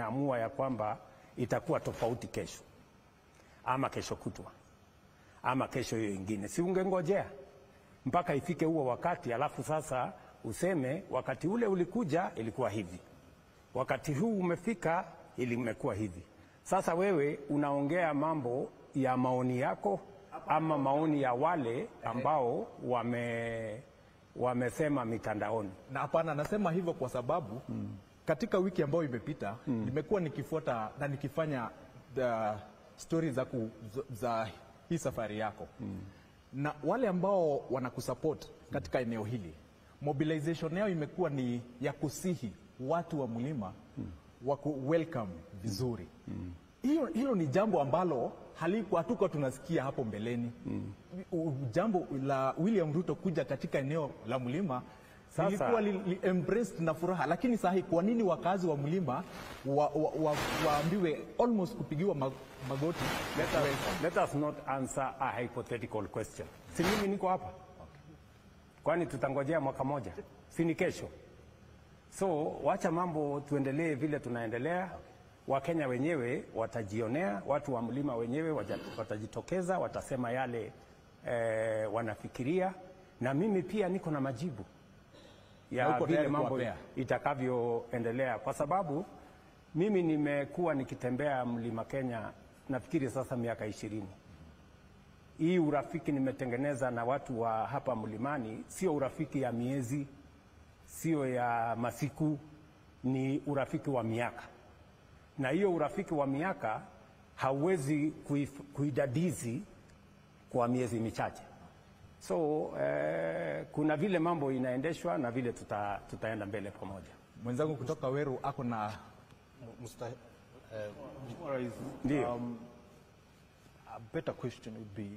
Amua ya kwamba itakuwa tofauti kesho ama kesho kutwa ama kesho hiyo ingine, si ungengojea mpaka ifike huo wakati, alafu sasa useme wakati ule ulikuja ilikuwa hivi, wakati huu umefika imekuwa hivi. Sasa wewe unaongea mambo ya maoni yako ama maoni ya wale ambao wamesema mitandaoni. Na hapana, nasema hivyo kwa sababu katika wiki ambayo imepita nimekuwa nikifuata na nikifanya stories za hii safari yako na wale ambao wanakusupport katika eneo hili, mobilization yao imekuwa ni ya kusihi watu wa mlima wa welcome vizuri. Hilo ni jambo ambalo hatuko tunasikia hapo mbeleni. Jambo la William Ruto kuja katika eneo la mlima ilikuwa embraced na furaha, lakini sahi kwa nini wakazi wa mlima waambiwe almost kupigiwa magoti? Let us not answer a hypothetical question. Si mimi niko hapa, kwani tutangojea mwaka moja? Si ni kesho? So wacha mambo tuendelee vile tunaendelea. Wakenya wenyewe watajionea, watu wa mlima wenyewe watajitokeza, watasema yale wanafikiria, na mimi pia niko na majibu ya vile mambo itakavyoendelea, kwa sababu mimi nimekuwa nikitembea mlima Kenya nafikiri sasa miaka 20. Hii urafiki nimetengeneza na watu wa hapa mlimani sio urafiki ya miezi, sio ya masiku, ni urafiki wa miaka. Na hiyo urafiki wa miaka hauwezi kuidadizi kwa miezi michache. So kuna vile mambo inaendeshwa na vile tutaenda mbele pamoja. Mwenzangu kutoka Weru ako na a better question would be